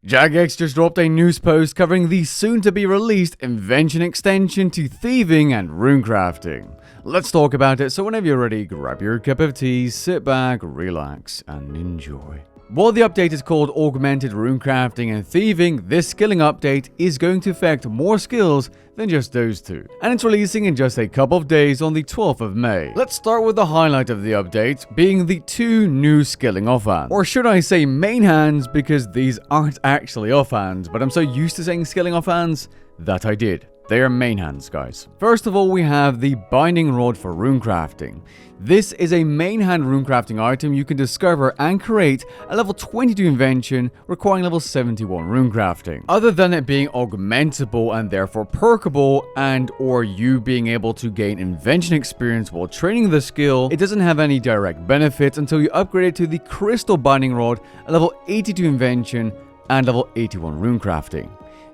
Jagex just dropped a news post covering the soon-to-be-released Invention extension to Thieving and Runecrafting. Let's talk about it, so whenever you're ready, grab your cup of tea, sit back, relax, and enjoy. While the update is called Augmented Runecrafting and Thieving, this skilling update is going to affect more skills than just those two, and it's releasing in just a couple of days on the 12th of May. Let's start with the highlight of the update, being the two new skilling offhands. Or should I say main hands, because these aren't actually offhands, but I'm so used to saying skilling offhands that I did. They are main hands, guys. First of all, we have the Binding Rod for Runecrafting. This is a main hand runecrafting item you can discover and create at level 22 Invention, requiring level 71 runecrafting. Other than it being augmentable and therefore perkable, and or you being able to gain Invention experience while training the skill, it doesn't have any direct benefits until you upgrade it to the Crystal Binding Rod at level 82 Invention and level 81 runecrafting.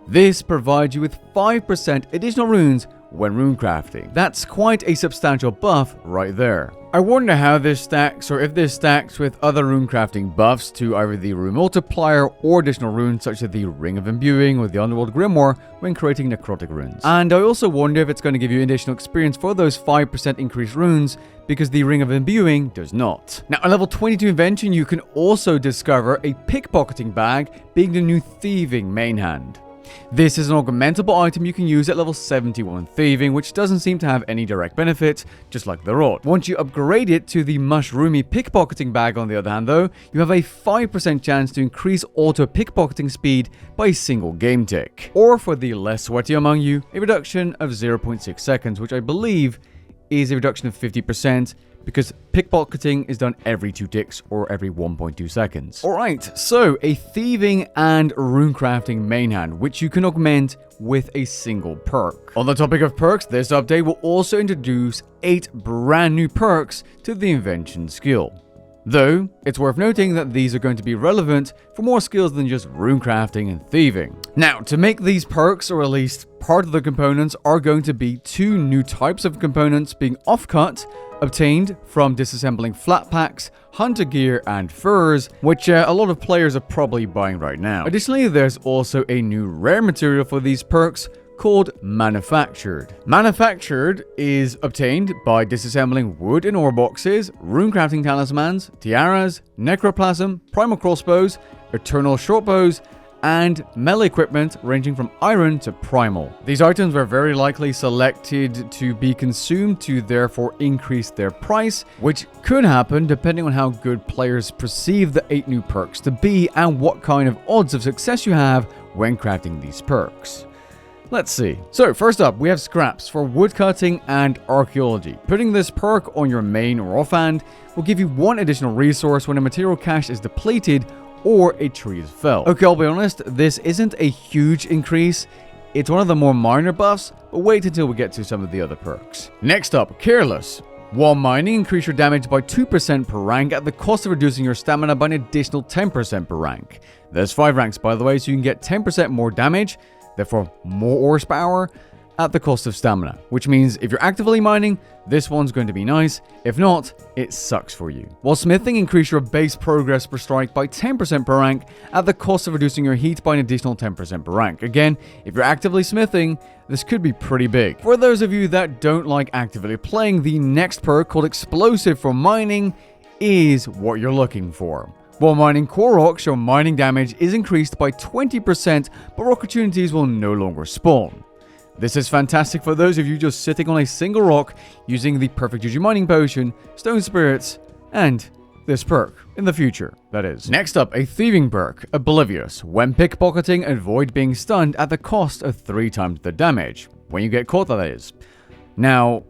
This provides you with 5% additional runes when runecrafting. That's quite a substantial buff right there. I wonder how this stacks, or if this stacks with other runecrafting buffs to either the rune multiplier or additional runes such as the Ring of Imbuing or the Underworld Grimoire when creating necrotic runes. And I also wonder if it's going to give you additional experience for those 5% increased runes, because the Ring of Imbuing does not. Now, at level 22 Invention, you can also discover a pickpocketing bag, being the new Thieving main hand. This is an augmentable item you can use at level 71 Thieving, which doesn't seem to have any direct benefit, just like the rod. Once you upgrade it to the mushroomy pickpocketing bag, on the other hand though, you have a 5% chance to increase auto pickpocketing speed by a single game tick. Or for the less sweaty among you, a reduction of 0.6 seconds, which I believe is a reduction of 50%, because pickpocketing is done every 2 ticks or every 1.2 seconds. Alright, so a Thieving and Runecrafting main hand, which you can augment with a single perk. On the topic of perks, this update will also introduce 8 brand new perks to the Invention skill. Though, it's worth noting that these are going to be relevant for more skills than just runecrafting and thieving. Now, to make these perks, or at least part of the components, are going to be 2 new types of components, being offcut, obtained from disassembling flat packs, hunter gear, and furs, which a lot of players are probably buying right now. Additionally, there's also a new rare material for these perks, called Manufactured. Manufactured is obtained by disassembling wood and ore boxes, runecrafting talismans, tiaras, necroplasm, primal crossbows, eternal shortbows, and melee equipment ranging from iron to primal. These items were very likely selected to be consumed to therefore increase their price, which could happen depending on how good players perceive the 8 new perks to be and what kind of odds of success you have when crafting these perks. Let's see. So first up, we have scraps for woodcutting and archaeology. Putting this perk on your main or offhand will give you 1 additional resource when a material cache is depleted or a tree is felled. Okay, I'll be honest, this isn't a huge increase. It's one of the more minor buffs, but wait until we get to some of the other perks. Next up, Careless. While mining, increase your damage by 2% per rank at the cost of reducing your stamina by an additional 10% per rank. There's 5 ranks, by the way, so you can get 10% more damage, therefore more horsepower, at the cost of stamina, which means if you're actively mining, this one's going to be nice. If not, it sucks for you. While smithing, increase your base progress per strike by 10% per rank at the cost of reducing your heat by an additional 10% per rank. Again, if you're actively smithing, this could be pretty big. For those of you that don't like actively playing, the next perk, called Explosive for mining, is what you're looking for. While mining core rocks, your mining damage is increased by 20%, but rock opportunities will no longer spawn. This is fantastic for those of you just sitting on a single rock using the Perfect Juju Mining Potion, Stone Spirits, and this perk in the future, that is. Next up, a thieving perk, Oblivious. When pickpocketing, avoid being stunned at the cost of 3 times the damage. When you get caught, that is. Now,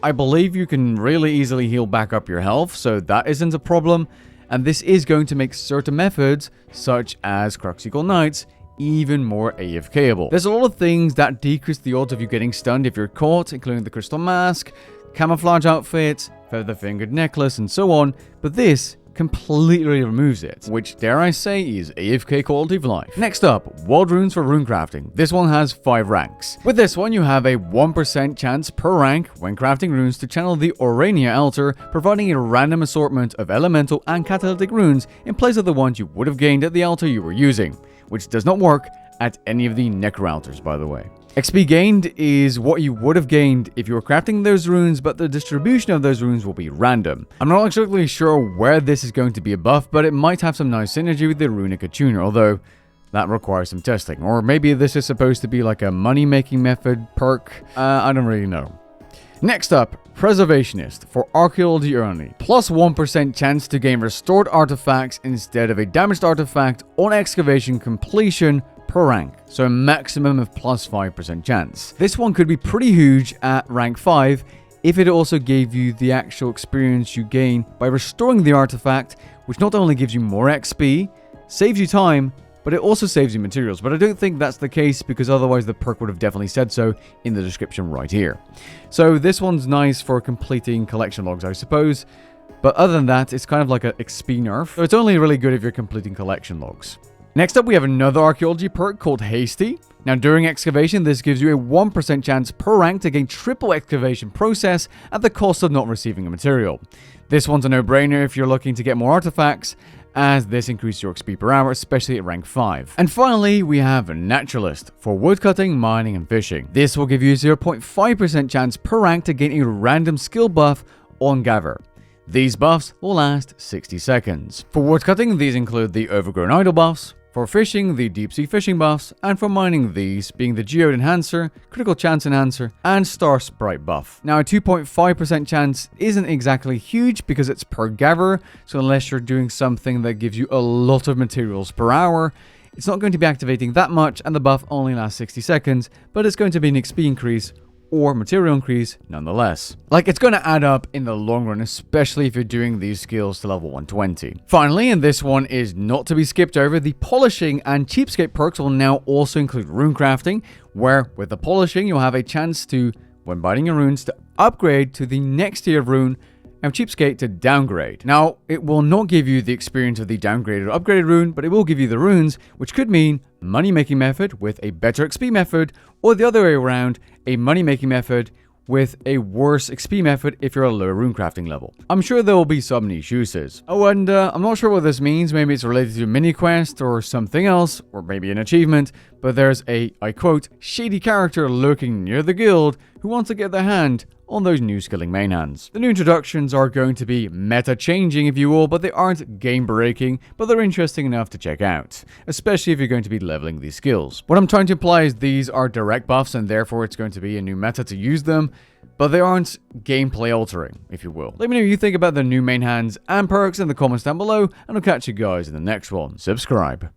I believe you can really easily heal back up your health, so that isn't a problem. And this is going to make certain methods, such as Cruxical Knights, even more AFKable. There's a lot of things that decrease the odds of you getting stunned if you're caught, including the Crystal Mask, Camouflage Outfit, Feather-Fingered Necklace, and so on, but this completely removes it, which, dare I say, is AFK quality of life. Next up, World Runes for Runecrafting. This one has 5 ranks. With this one, you have a 1% chance per rank when crafting runes to channel the Orania Altar, providing a random assortment of elemental and catalytic runes in place of the ones you would have gained at the altar you were using. which does not work at any of the necro altars, by the way. XP gained is what you would have gained if you were crafting those runes, but the distribution of those runes will be random. I'm not exactly sure where this is going to be a buff, but it might have some nice synergy with the runic attuner, although that requires some testing. Or maybe this is supposed to be like a money-making method perk. I don't really know. Next up, Preservationist for Archaeology only. Plus 1% chance to gain restored artifacts instead of a damaged artifact on excavation completion per rank, so a maximum of plus 5% chance. This one could be pretty huge at rank 5 if it also gave you the actual experience you gain by restoring the artifact, which not only gives you more XP, saves you time, but it also saves you materials. But I don't think that's the case, because otherwise the perk would have definitely said so in the description right here. So this one's nice for completing collection logs, I suppose, but other than that, it's kind of like an XP nerf, so it's only really good if you're completing collection logs. Next up, we have another archaeology perk called Hasty. Now, during excavation, this gives you a 1% chance per rank to gain triple excavation process at the cost of not receiving a material. This one's a no-brainer if you're looking to get more artifacts, as this increases your XP per hour, especially at rank 5. And finally, we have Naturalist for woodcutting, mining, and fishing. This will give you a 0.5% chance per rank to gain a random skill buff on Gather. These buffs will last 60 seconds. For woodcutting, these include the Overgrown Idle buffs. For fishing, the Deep Sea Fishing buffs, and for mining, these being the Geode Enhancer, Critical Chance Enhancer, and Star Sprite buff. Now, a 2.5% chance isn't exactly huge because it's per gather, so unless you're doing something that gives you a lot of materials per hour, it's not going to be activating that much, and the buff only lasts 60 seconds, but it's going to be an XP increase or material increase nonetheless. Like, it's going to add up in the long run, especially if you're doing these skills to level 120. Finally, and this one is not to be skipped over, the polishing and cheapskate perks will now also include rune crafting, where with the polishing you'll have a chance to, when binding your runes, to upgrade to the next tier of rune, and cheapskate to downgrade. Now, it will not give you the experience of the downgraded or upgraded rune, but it will give you the runes, which could mean money-making method with a better XP method, or the other way around, a money-making method with a worse XP method if you're a lower rune crafting level. I'm sure there will be some niche uses. Oh, and I'm not sure what this means. Maybe it's related to a mini quest or something else, or maybe an achievement, but there's a, I quote, shady character lurking near the guild who wants to get their hand on those new skilling main hands. The new introductions are going to be meta-changing, if you will, but they aren't game-breaking, but they're interesting enough to check out, especially if you're going to be leveling these skills. What I'm trying to imply is these are direct buffs, and therefore it's going to be a new meta to use them, but they aren't gameplay altering, if you will. Let me know what you think about the new main hands and perks in the comments down below, and I'll catch you guys in the next one. Subscribe.